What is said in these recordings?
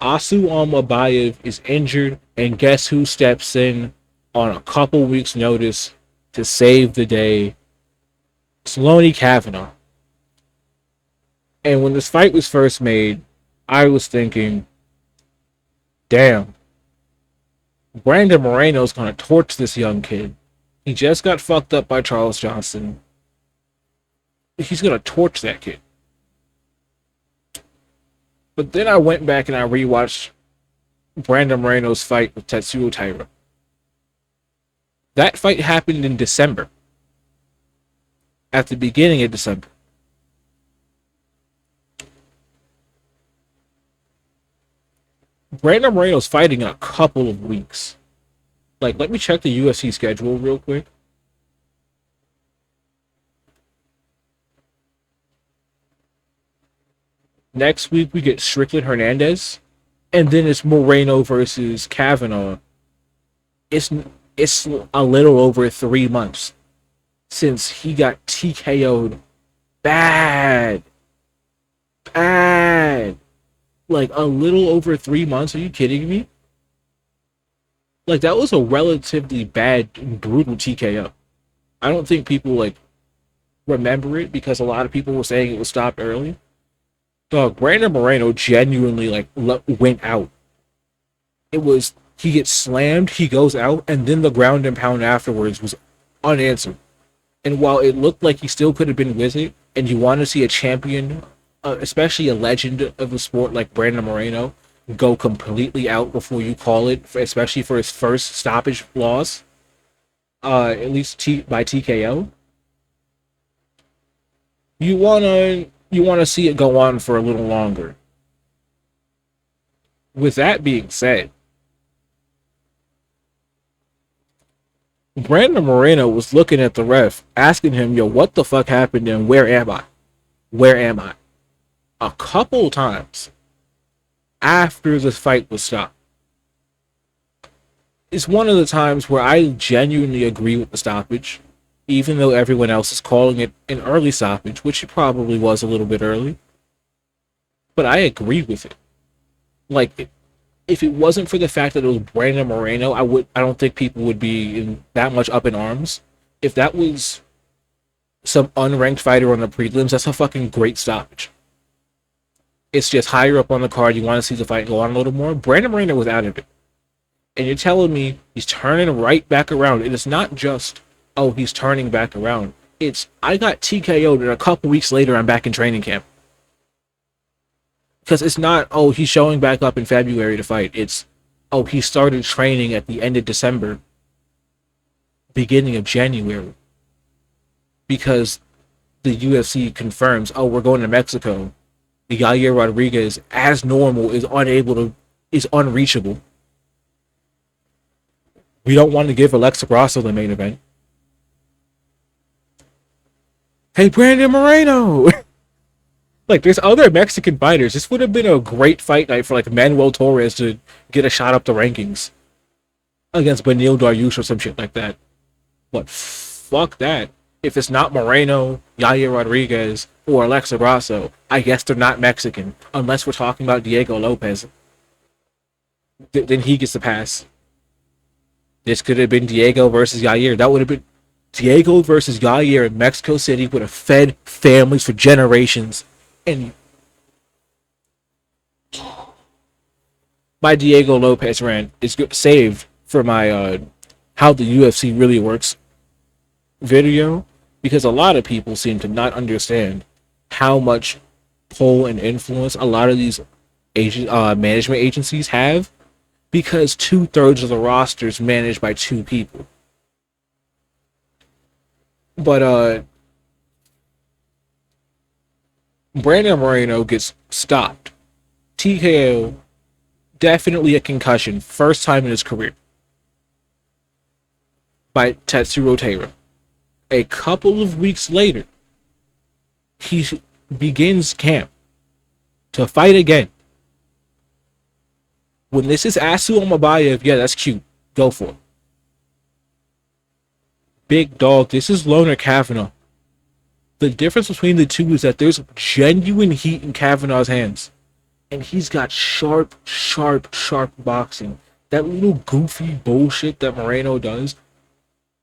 Asu Almabayev is injured, and guess who steps in on a couple weeks' notice to save the day? Sloane Kavanaugh. And when this fight was first made, I was thinking, damn, Brandon Moreno's gonna torch this young kid. He just got fucked up by Charles Johnson. He's gonna torch that kid. But then I went back and I rewatched Brandon Moreno's fight with Tetsuo Taira. That fight happened in December, at the beginning of December. Brandon Moreno's fighting in a couple of weeks. Like, let me check the UFC schedule real quick. Next week we get Strickland Hernandez, and then it's Moreno versus Kavanaugh. It's it's a little over 3 months since he got TKO'd bad, bad. Like a little over 3 months. Are you kidding me? Like that was a relatively bad, and brutal TKO. I don't think people like remember it because a lot of people were saying it was stopped early. Dog, Brandon Moreno genuinely like went out. It was he gets slammed, he goes out, and then the ground and pound afterwards was unanswered. And while it looked like he still could have been with it, and you want to see a champion, especially a legend of the sport like Brandon Moreno, go completely out before you call it, especially for his first stoppage loss, at least by TKO, you wanna see it go on for a little longer. With that being said, Brandon Moreno was looking at the ref, asking him, "Yo, what the fuck happened? And where am I? Where am I?" A couple times after the fight was stopped. It's one of the times where I genuinely agree with the stoppage, even though everyone else is calling it an early stoppage, which it probably was a little bit early. But I agree with it. Like, if it wasn't for the fact that it was Brandon Moreno, I don't think people would be that much up in arms. If that was some unranked fighter on the prelims, that's a fucking great stoppage. It's just higher up on the card. You want to see the fight go on a little more. Brandon Moreno was out of it. And you're telling me he's turning right back around. And it's not just, oh, he's turning back around. It's, I got TKO'd and a couple weeks later I'm back in training camp. Because it's not, oh, he's showing back up in February to fight. It's, oh, he started training at the end of December, beginning of January. Because the UFC confirms, oh, we're going to Mexico. Yair Rodriguez, as normal, is unreachable. We don't want to give Alexa Grasso the main event. Hey, Brandon Moreno! Like, there's other Mexican fighters. This would have been a great fight night for, like, Manuel Torres to get a shot up the rankings against Beneil Dariush or some shit like that. But fuck that. If it's not Moreno, Yair Rodriguez, or Alexa Grasso, I guess they're not Mexican. Unless we're talking about Diego Lopez. Then he gets the pass. This could have been Diego versus Yair. That would have been Diego versus Yair in Mexico City would have fed families for generations. And my Diego Lopez rant is saved for my how the UFC really works video, because a lot of people seem to not understand how much pull and influence a lot of these management agencies have, because 2/3 of the roster is managed by two people. But Brandon Moreno gets stopped. TKO, definitely a concussion, first time in his career, by Tetsuo Taira. A couple of weeks later, he begins camp to fight again. When this is Asu Almabayev, yeah, that's cute. Go for it. Big dog, this is Loner Kavanaugh. The difference between the two is that there's genuine heat in Kavanaugh's hands. and he's got sharp, sharp, sharp boxing. That little goofy bullshit that Moreno does,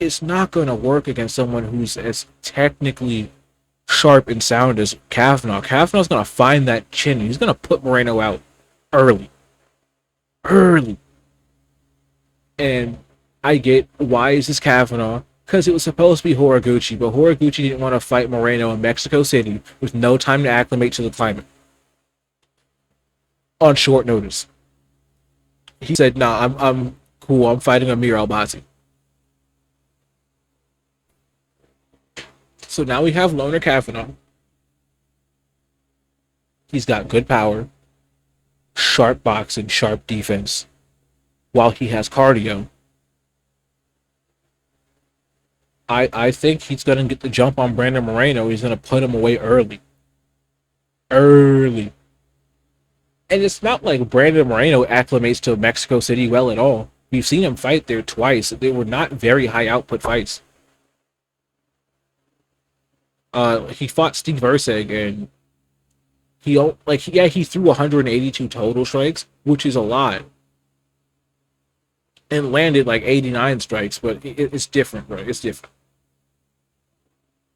it's not going to work against someone who's as technically sharp and sound as Kavanaugh. Kavanaugh's going to find that chin. He's going to put Moreno out early. Early. And I get, why is this Kavanaugh? Because it was supposed to be Horiguchi, but Horiguchi didn't want to fight Moreno in Mexico City with no time to acclimate to the climate on short notice. He said, "Nah, I'm cool. I'm fighting Amir Albazi." So now we have Loner Kavanaugh. He's got good power, sharp boxing, sharp defense, while he has cardio. I think he's gonna get the jump on Brandon Moreno. He's gonna put him away early. Early. And it's not like Brandon Moreno acclimates to Mexico City well at all. We've seen him fight there twice. They were not very high output fights. He fought Steve Erceg, and he threw 182 total strikes, which is a lot, and landed like 89 strikes. But it's different, bro. It's different.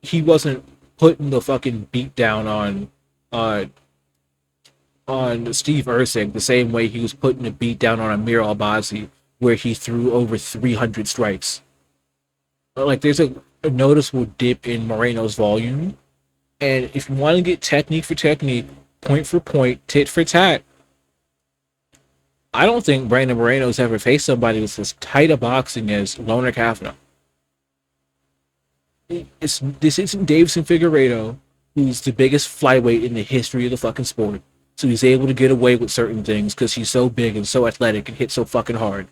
He wasn't putting the fucking beat down on Steve Erceg the same way he was putting a beat down on Amir Albazi, where he threw over 300 strikes. Like, there's a noticeable dip in Moreno's volume. And if you want to get technique for technique, point for point, tit for tat, I don't think Brandon Moreno's ever faced somebody with as tight a boxing as Loner Kavanaugh. This isn't Davison Figueiredo, who's the biggest flyweight in the history of the fucking sport. So he's able to get away with certain things because he's so big and so athletic and hits so fucking hard.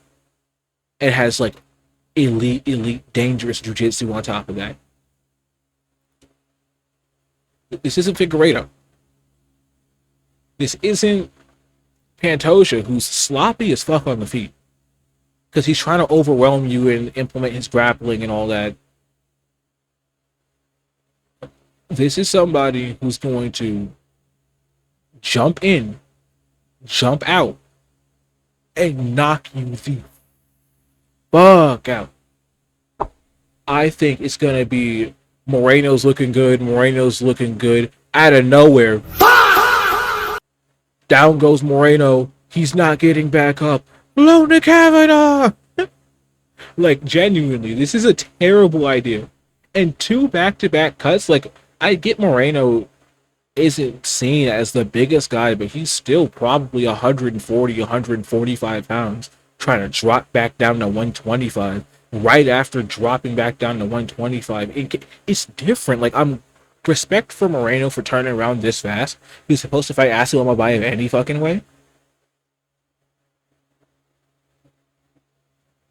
And has like elite, dangerous jiu-jitsu on top of that. This isn't Figueiredo. This isn't Pantoja, who's sloppy as fuck on the feet. Because he's trying to overwhelm you and implement his grappling and all that. This is somebody who's going to jump in, jump out, and knock you the fuck out. I think it's going to be Moreno's looking good, out of nowhere. Down goes Moreno. He's not getting back up. Loner Kavanaugh! Like, genuinely, this is a terrible idea. And two back-to-back cuts, like, I get Moreno isn't seen as the biggest guy, but he's still probably 140, 145 pounds, trying to drop back down to 125. Right after dropping back down to 125, it's different. Like, I'm respect for Moreno for turning around this fast. He's supposed to fight Asil Mabayev any fucking way.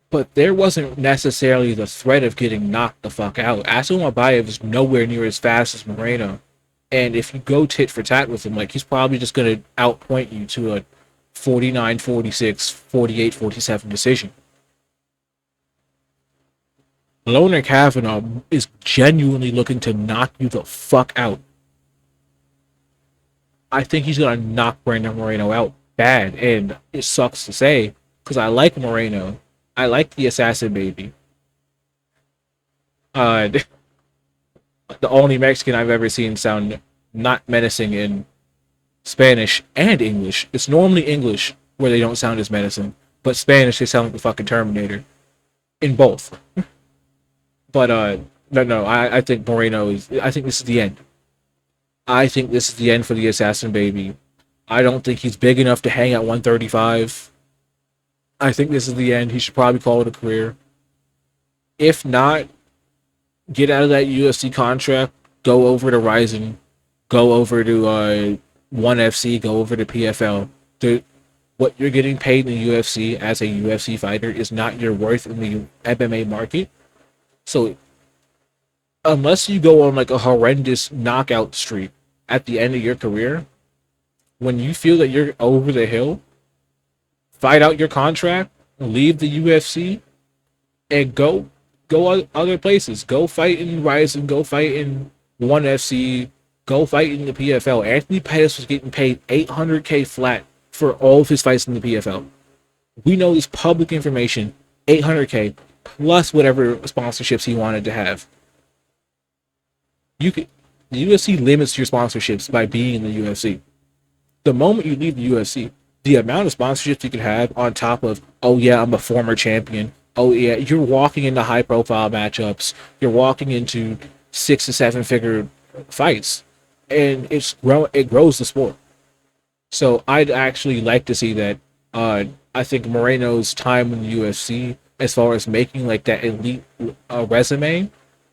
But there wasn't necessarily the threat of getting knocked the fuck out. Asil Mabayev is nowhere near as fast as Moreno. And if you go tit for tat with him, like, he's probably just going to outpoint you to a 49-46, 48-47 decision. Loner Kavanaugh is genuinely looking to knock you the fuck out. I think he's going to knock Brandon Moreno out bad. And it sucks to say, because I like Moreno. I like the Assassin Baby. The only Mexican I've ever seen sound not menacing in Spanish and English. It's normally English where they don't sound as menacing, but Spanish they sound like the fucking Terminator in both. But no, I think Moreno is. I think this is the end. I think this is the end for the Assassin Baby. I don't think he's big enough to hang at 135. I think this is the end. He should probably call it a career. If not, get out of that UFC contract. Go over to Ryzen. Go over to ONE FC. Go over to PFL. What you're getting paid in the UFC as a UFC fighter is not your worth in the MMA market. So, unless you go on like a horrendous knockout streak at the end of your career, when you feel that you're over the hill, fight out your contract, leave the UFC, and go other places. Go fight in Ryzen, go fight in ONE FC, Go fight in the PFL. Anthony Pettis was getting paid $800K flat for all of his fights in the PFL. We know this public information, $800K plus whatever sponsorships he wanted to have. You could The UFC limits your sponsorships by being in the UFC. The moment you leave the UFC, the amount of sponsorships you can have on top of, oh yeah, I'm a former champion. Oh yeah, you're walking into high profile matchups. You're walking into 6 to 7 figure fights, and it grows the sport. So I'd actually like to see that. I think Moreno's time in the UFC, as far as making like that elite resume,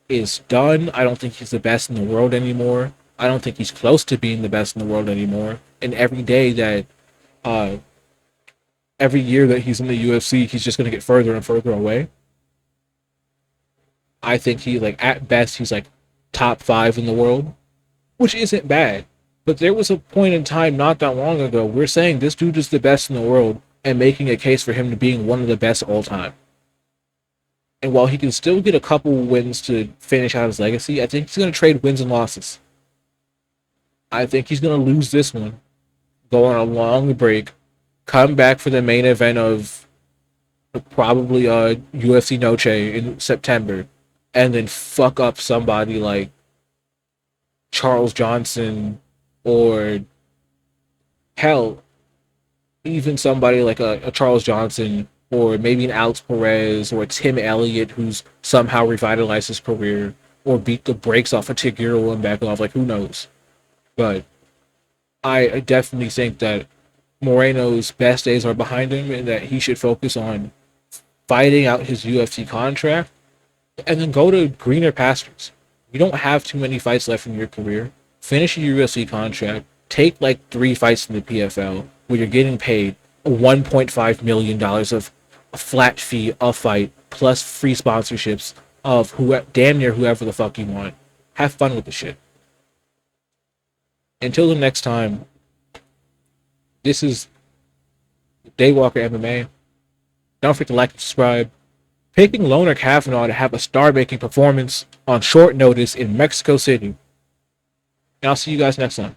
is done. I don't think he's the best in the world anymore. I don't think he's close to being the best in the world anymore. And uh, every year that he's in the UFC, he's just gonna get further and further away. I think he like at best he's like top 5 in the world, which isn't bad. But there was a point in time not that long ago we're saying this dude is the best in the world and making a case for him to being one of the best all time. And while he can still get a couple wins to finish out his legacy, I think he's going to trade wins and losses. I think he's going to lose this one, go on a long break, come back for the main event of probably UFC Noche in September, and then fuck up somebody like Charles Johnson or hell, even somebody like a Charles Johnson or maybe an Alex Perez or a Tim Elliott who's somehow revitalized his career or beat the brakes off of Tigiro and back off. Like, who knows? But I definitely think that Moreno's best days are behind him and that he should focus on fighting out his UFC contract and then go to greener pastures. You don't have too many fights left in your career. Finish your UFC contract. Take like 3 fights in the PFL where you're getting paid $1.5 million of a flat fee a fight plus free sponsorships of damn near whoever the fuck you want. Have fun with the shit. Until the next time, this is Daywalker MMA. Don't forget to like and subscribe. Picking Loner Kavanaugh to have a star-making performance on short notice in Mexico City. And I'll see you guys next time.